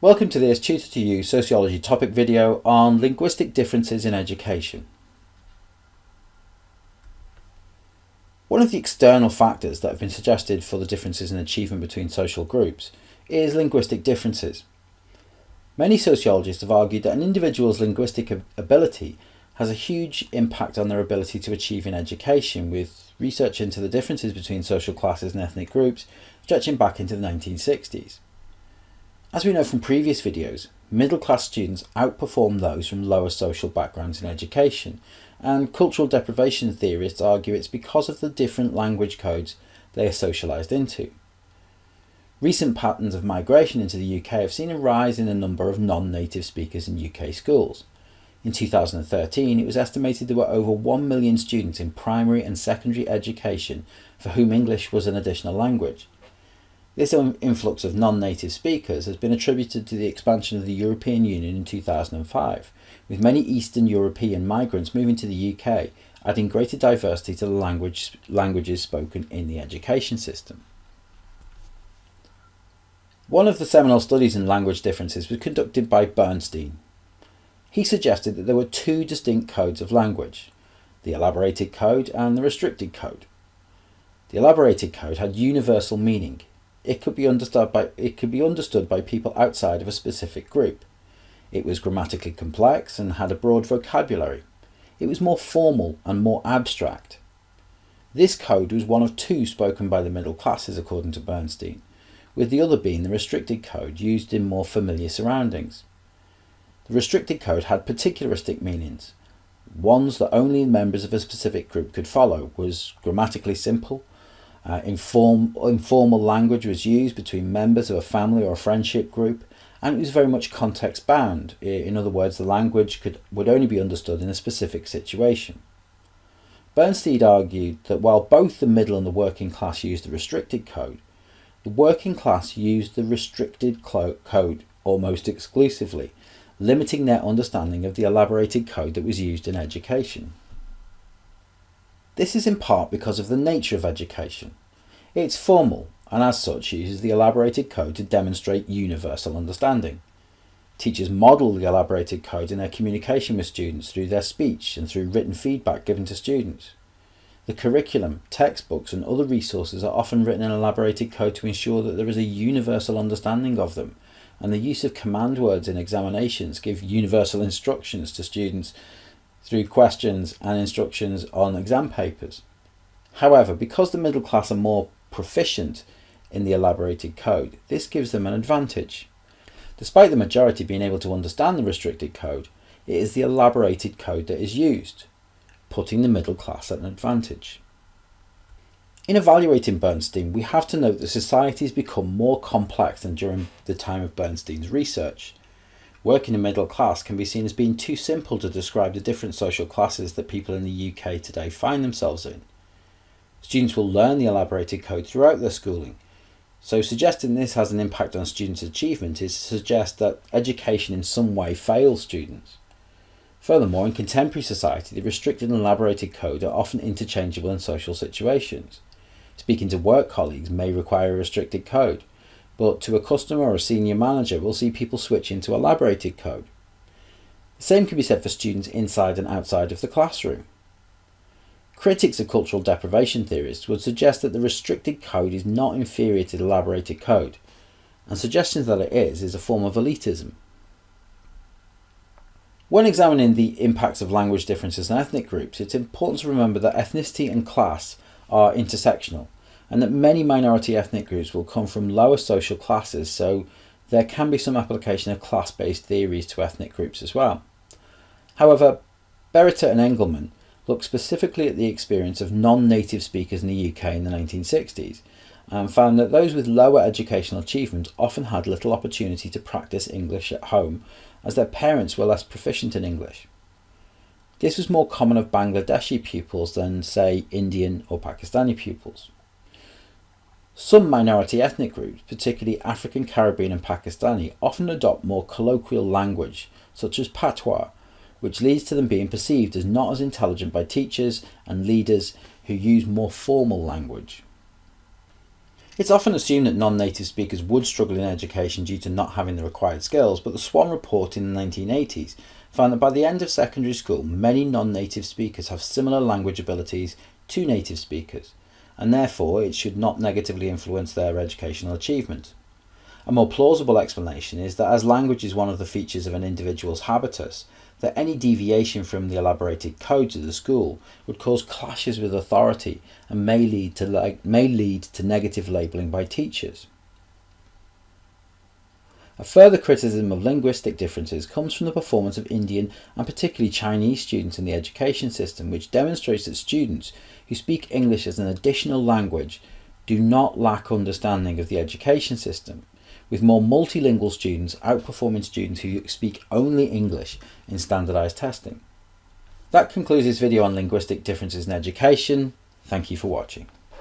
Welcome to this Tutor to You sociology topic video on linguistic differences in education. One of the external factors that have been suggested for the differences in achievement between social groups is linguistic differences. Many sociologists have argued that an individual's linguistic ability has a huge impact on their ability to achieve in education, with research into the differences between social classes and ethnic groups stretching back into the 1960s. As we know from previous videos, middle-class students outperform those from lower social backgrounds in education, and cultural deprivation theorists argue it's because of the different language codes they are socialised into. Recent patterns of migration into the UK have seen a rise in the number of non-native speakers in UK schools. In 2013, it was estimated there were over 1 million students in primary and secondary education for whom English was an additional language. This influx of non-native speakers has been attributed to the expansion of the European Union in 2005, with many Eastern European migrants moving to the UK, adding greater diversity to the languages spoken in the education system. One of the seminal studies in language differences was conducted by Bernstein. He suggested that there were two distinct codes of language, the elaborated code and the restricted code. The elaborated code had universal meaning. It could be understood by people outside of a specific group. It was grammatically complex and had a broad vocabulary. It was more formal and more abstract. This code was one of two spoken by the middle classes, according to Bernstein, with the other being the restricted code used in more familiar surroundings. The restricted code had particularistic meanings. Ones that only members of a specific group could follow, was grammatically simple. Informal language was used between members of a family or a friendship group, and it was very much context bound. In other words, the language would only be understood in a specific situation. Bernstein argued that while both the middle and the working class used the restricted code, the working class used the restricted code almost exclusively, limiting their understanding of the elaborated code that was used in education. This is in part because of the nature of education. It's formal, and as such uses the elaborated code to demonstrate universal understanding. Teachers model the elaborated code in their communication with students through their speech and through written feedback given to students. The curriculum, textbooks and other resources are often written in elaborated code to ensure that there is a universal understanding of them, and the use of command words in examinations give universal instructions to students through questions and instructions on exam papers. However, because the middle class are more proficient in the elaborated code, this gives them an advantage. Despite the majority being able to understand the restricted code, it is the elaborated code that is used, putting the middle class at an advantage. In evaluating Bernstein, we have to note that society has become more complex than during the time of Bernstein's research. Working in middle class can be seen as being too simple to describe the different social classes that people in the UK today find themselves in. Students will learn the elaborated code throughout their schooling, so suggesting this has an impact on students' achievement is to suggest that education in some way fails students. Furthermore, in contemporary society, the restricted and elaborated code are often interchangeable in social situations. Speaking to work colleagues may require a restricted code, but to a customer or a senior manager, we'll see people switch into elaborated code. The same can be said for students inside and outside of the classroom. Critics of cultural deprivation theorists would suggest that the restricted code is not inferior to the elaborated code, and suggestions that it is a form of elitism. When examining the impacts of language differences on ethnic groups, it's important to remember that ethnicity and class are intersectional, and that many minority ethnic groups will come from lower social classes, so there can be some application of class-based theories to ethnic groups as well. However, Beriter and Engelman looked specifically at the experience of non-native speakers in the UK in the 1960s, and found that those with lower educational achievement often had little opportunity to practice English at home, as their parents were less proficient in English. This was more common of Bangladeshi pupils than, say, Indian or Pakistani pupils. Some minority ethnic groups, particularly African, Caribbean and Pakistani, often adopt more colloquial language, such as patois, which leads to them being perceived as not as intelligent by teachers and leaders who use more formal language. It's often assumed that non-native speakers would struggle in education due to not having the required skills, but the Swan report in the 1980s found that by the end of secondary school, many non-native speakers have similar language abilities to native speakers, and therefore it should not negatively influence their educational achievement. A more plausible explanation is that as language is one of the features of an individual's habitus, that any deviation from the elaborated codes of the school would cause clashes with authority and may lead to negative labelling by teachers. A further criticism of linguistic differences comes from the performance of Indian and particularly Chinese students in the education system, which demonstrates that students who speak English as an additional language do not lack understanding of the education system, with more multilingual students outperforming students who speak only English in standardised testing. That concludes this video on linguistic differences in education. Thank you for watching.